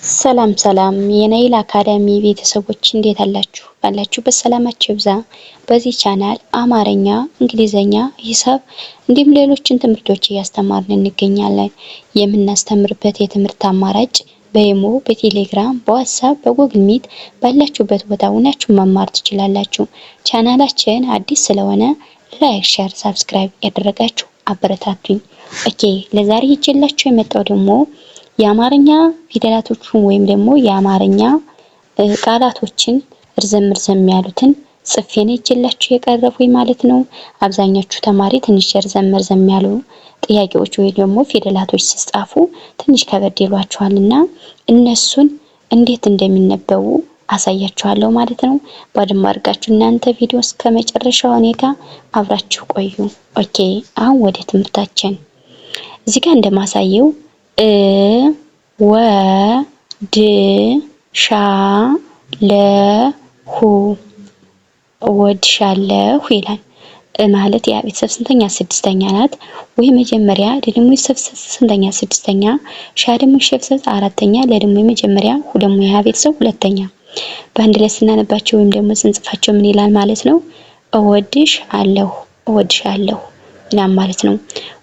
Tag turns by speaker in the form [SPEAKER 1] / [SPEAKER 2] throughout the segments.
[SPEAKER 1] ሰላም ሰላም የናይል አካዳሚ ቤተሰቦች እንዴት አላችሁ? ባላችሁበት ሰላማችሁ ይብዛ። በዚህ ቻናል አማርኛ፣ እንግሊዘኛ፣ ሂሳብ እንዲሁም ሌሎችን ትምህርቶች እያስተማርን እንገኛለን። የምናስተምርበት የትምህርት አማራጭ በኢሞ፣ በቴሌግራም፣ በዋትስአፕ፣ በጉግል ሚት ባላችሁበት ቦታ ሆናችሁ መማር ትችላላችሁ። ቻናላችን አዲስ ስለሆነ ላይክ፣ ሼር፣ ሰብስክራይብ ያደረጋችሁ አበረታቱኝ። ኦኬ ለዛሬ ይዤላችሁ የመጣው ደግሞ የአማርኛ ፊደላቶችን ወይም ደግሞ የአማርኛ ቃላቶችን እርዘም ያሉትን ጽፌ ነው ይዤላችሁ የቀረብኩኝ ማለት ነው። አብዛኛችሁ ተማሪ ትንሽ እርዘም ያሉ ጥያቄዎች ወይ ደግሞ ፊደላቶች ሲጻፉ ትንሽ ከበድ ይሏችኋልና እነሱን እንዴት እንደሚነበቡ አሳያችኋለሁ ማለት ነው። ባድማ አድርጋችሁ እናንተ ቪዲዮ እስከመጨረሻው እኔ ጋር አብራችሁ ቆዩ። ኦኬ አሁን ወደ ትምህርታችን እዚህ ጋር እንደማሳየው ወ ድ ሻ ለ ሁ ወድሻለሁ ይላል። ማለት ያ ቤተሰብ ስንተኛ? ስድስተኛ ናት። ወይ መጀመሪያ ደግሞ ቤተሰብ ስንተኛ? ስድስተኛ። ሻ ደግሞ ቤተሰብ አራተኛ። ለ ደግሞ የመጀመሪያ፣ ሁ ደግሞ ያ ቤተሰብ ሁለተኛ። በአንድ ላይ ስናነባቸው ወይም ደግሞ ስንጽፋቸው ምን ይላል ማለት ነው? እወድሻለሁ ይላል ማለት ነው።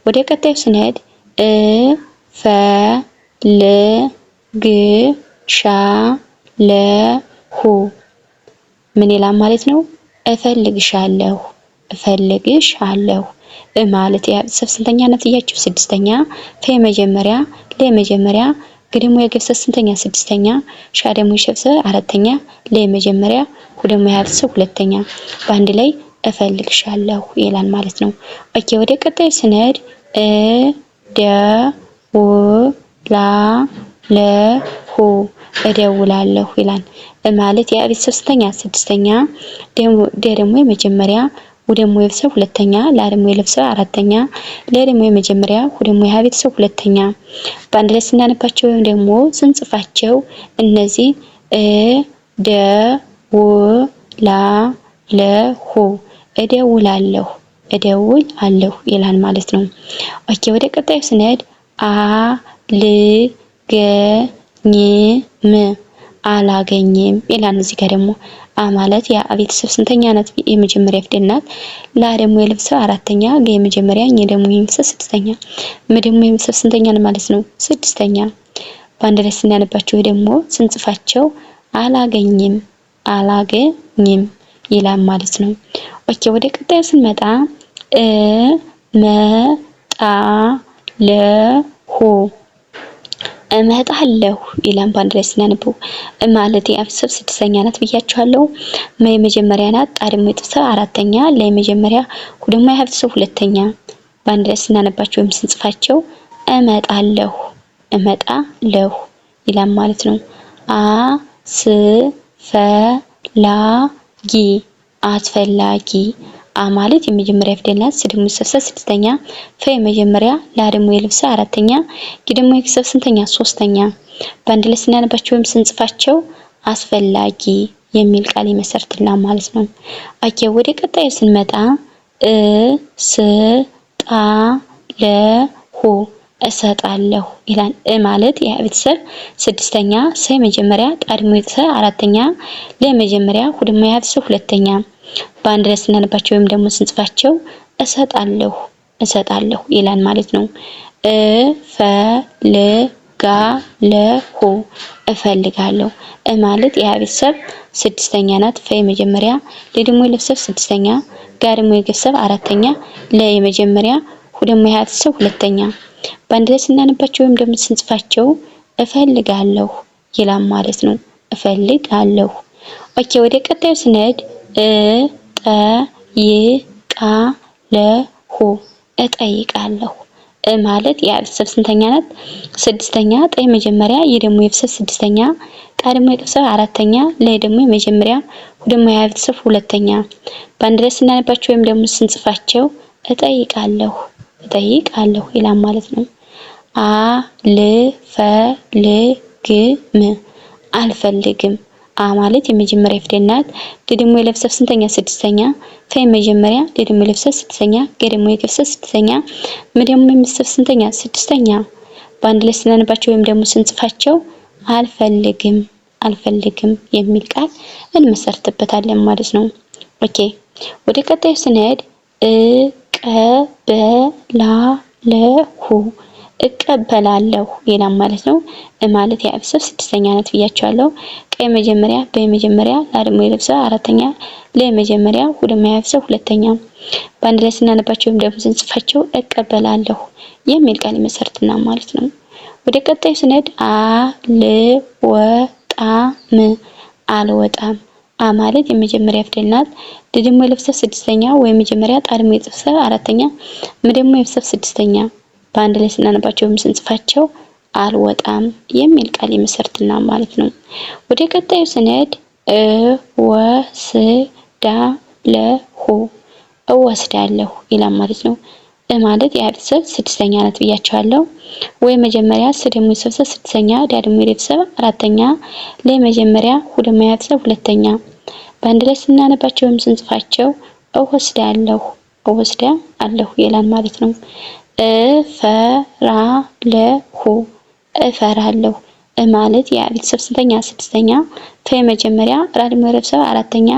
[SPEAKER 1] ወደ ቀጣዩ ስንሄድ ፈ ል ግ ሻ ለ ሁ ምን ይላል ማለት ነው? እፈልግሻለሁ ማለት ያ ቤተሰብ ስንተኛ ናት እያችሁ? ስድስተኛ። ፈ የመጀመሪያ፣ ለ የመጀመሪያ፣ ግ ደግሞ የቤተሰብ ስንተኛ? ስድስተኛ። ሻ ደግሞ የቤተሰብ አራተኛ፣ ለ የመጀመሪያ፣ ሁ ደግሞ ያ ቤተሰብ ሁለተኛ። በአንድ ላይ እፈልግሻለሁ ይላል ማለት ነው። ኦኬ ወደ ቀጣዩ ስንሄድ ደ ው ላ ለ ሁ እደውላለሁ ይላል። ማለት ያ ቤተሰብ ስንተኛ? ስድስተኛ። ደ ደግሞ የመጀመሪያ፣ ሁ ደግሞ የቤተሰብ ሁለተኛ፣ ላ ደግሞ የቤተሰብ አራተኛ፣ ለ ደግሞ የመጀመሪያ፣ ሁ ደግሞ ያ ቤተሰብ ሁለተኛ። በአንድ ላይ ስናነባቸው ወይም ደግሞ ስንጽፋቸው እነዚህ ደ ው ላ ለ ሁ እደውላለሁ ይላል ማለት ነው። ኦኬ ወደ ቀጣዩ ስንሄድ አ ል ገ ኝ ም አላገኝም ይላል። እዚህ ጋር ደግሞ አ ማለት ያ ቤተሰብ ስንተኛ ናት? የመጀመሪያ ፊደል ናት። ላ ደግሞ የቤተሰብ አራተኛ፣ ገ የመጀመሪያ፣ ኝ ደግሞ የቤተሰብ ስድስተኛ፣ ም ደግሞ የቤተሰብ ስንተኛ ማለት ነው? ስድስተኛ። በአንድ ላይ ስናነባቸው ደግሞ ስንጽፋቸው አላገኝም ይላል ማለት ነው። ኦኬ ወደ ቀጣዩ ስንመጣ መ ጣ ለ ሁ እመጣለሁ ይላል። በአንድ ላይ ስናነበው ማለት የቤተሰብ ስድስተኛ ናት ብያችኋለሁ። መ የመጀመሪያ ናት። ጣ ደግሞ የቤተሰብ አራተኛ፣ ለ የመጀመሪያ፣ ሁ ደግሞ የቤተሰብ ሁለተኛ። በአንድ ላይ ስናነባቸው ወይም ስንጽፋቸው እመጣለሁ ይላል ማለት ነው። አ ስ ፈ ላ ጊ አስፈላጊ። አ ማለት የመጀመሪያ ፊደል ናት። ስ ደግሞ የቤተሰብ ስድስተኛ፣ ፈ የመጀመሪያ፣ ላ ደግሞ የቤተሰብ አራተኛ፣ ጊ ደግሞ የቤተሰብ ስንተኛ? ሶስተኛ። በአንድ ላይ ስናነባቸው ወይም ስንጽፋቸው አስፈላጊ የሚል ቃል ይመሰርትልናል ማለት ነው። ኦኬ ወደ ቀጣዩ ስንመጣ ስ ጣ ለ ሁ እሰጣለሁ ይላል። ማለት ያ ቤተሰብ ስድስተኛ፣ ሰ የመጀመሪያ፣ ጣ ደግሞ የቤተሰብ አራተኛ፣ ለ የመጀመሪያ፣ ሁ ደግሞ ያ ቤተሰብ ሁለተኛ። በአንድ ላይ ስናነባቸው ወይም ደግሞ ስንጽፋቸው እሰጣለሁ ይላል ማለት ነው። እፈልጋለሁ እፈልጋለሁ ማለት ያ ቤተሰብ ስድስተኛ ናት። ፈ የመጀመሪያ፣ ለ ደግሞ የቤተሰብ ስድስተኛ፣ ጋ ደግሞ የቤተሰብ አራተኛ፣ ለ የመጀመሪያ፣ ሁ ደግሞ ያ ቤተሰብ ሁለተኛ። በአንድ ላይ ስናነባቸው ወይም ደግሞ ስንጽፋቸው እፈልጋለሁ ይላል ማለት ነው። እፈልጋለሁ። ኦኬ ወደ ቀጣዩ ስንሄድ እጠይቃለሁ እጠይቃለሁ ማለት ያ ቤተሰብ ስንተኛ ናት? ስድስተኛ። ጣ የመጀመሪያ፣ የ ደግሞ የቤተሰብ ስድስተኛ፣ ቃ ደግሞ የቤተሰብ አራተኛ፣ ለ ደግሞ የመጀመሪያ፣ ሁ ደግሞ ያ ቤተሰብ ሁለተኛ። በአንድ ላይ ስናነባቸው ወይም ደግሞ ስንጽፋቸው እጠይቃለሁ ይላል ማለት ነው። አልፈልግም። አ ማለት የመጀመሪያ ፊደል ናት። ደ ደግሞ የቤተሰብ ስንተኛ? ስድስተኛ። ፈ የመጀመሪያ፣ ደ ደግሞ የቤተሰብ ስድስተኛ፣ ገ ደግሞ የቤተሰብ ስድስተኛ፣ ም ደግሞ የቤተሰብ ስንተኛ? ስድስተኛ። በአንድ ላይ ስናነባቸው ወይም ደግሞ ስንጽፋቸው አልፈልግም አልፈልግም የሚል ቃል እንመሰርትበታለን ማለት ነው። ኦኬ ወደ ቀጣዩ ስንሄድ እቀበላለሁ እቀበላለሁ ይላል ማለት ነው። ማለት የቤተሰብ ስድስተኛ ናት ብያቸዋለሁ። ቀ መጀመሪያ በመጀመሪያ ላ ደግሞ የቤተሰብ አራተኛ ለመጀመሪያ ሁለተኛ የቤተሰብ ሁለተኛ በአንድ ላይ ስናነባቸው ወይም ደግሞ ስንጽፋቸው እቀበላለሁ የሚል ቃል ይመሰርትና ማለት ነው። ወደ ቀጣዩ ስንሄድ አልወጣም ማለት የመጀመሪያ ፊደል ናት። ደግሞ የቤተሰብ ስድስተኛ ወይ መጀመሪያ ጣ ደግሞ የቤተሰብ አራተኛ ደግሞ የቤተሰብ ስድስተኛ በአንድ ላይ ስናነባቸው ወይም ስንጽፋቸው አልወጣም የሚል ቃል ይመሰርትና ማለት ነው። ወደ ቀጣዩ ስንሄድ እወስዳለሁ ይላል ማለት ነው። ማለት የቤተሰብ ስድስተኛ ናት ብያቸዋለሁ። ወይ መጀመሪያ ደግሞ የቤተሰብ ስድስተኛ ደግሞ የቤተሰብ አራተኛ ለመጀመሪያ ሁለተኛ የቤተሰብ ሁለተኛ በአንድ ላይ ስናነባቸው ወይም ስንጽፋቸው እወስዳለሁ ይላል ማለት ነው። እፈራለሁ ማለት የቤተሰብ ስንተኛ ስድስተኛ መጀመሪያ ራ ደግሞ የቤተሰብ አራተኛ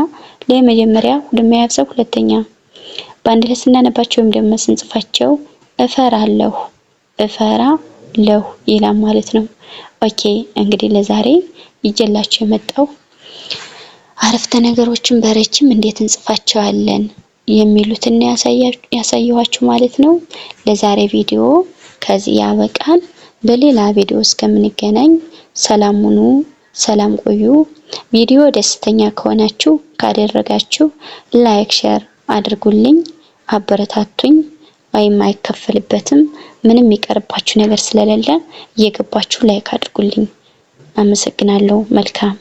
[SPEAKER 1] ለመጀመሪያ ሁለተኛ የቤተሰብ ሁለተኛ በአንድ ላይ ስናነባቸው ወይም ደግሞ ስንጽፋቸው እፈራለሁ ይላል ማለት ነው። ኦኬ እንግዲህ ለዛሬ ይዤላችሁ የመጣው አረፍተ ነገሮችን በረጅም እንዴት እንጽፋቸዋለን የሚሉትን ያሳየኋችሁ ማለት ነው። ለዛሬ ቪዲዮ ከዚህ ያበቃል። በሌላ ቪዲዮ እስከምንገናኝ ሰላም ሁኑ፣ ሰላም ቆዩ። ቪዲዮ ደስተኛ ከሆናችሁ ካደረጋችሁ ላይክ ሼር አድርጉልኝ፣ አበረታቱኝ። አይከፈልበትም ምንም የሚቀርባችሁ ነገር ስለሌለ እየገባችሁ ላይክ አድርጉልኝ። አመሰግናለሁ። መልካም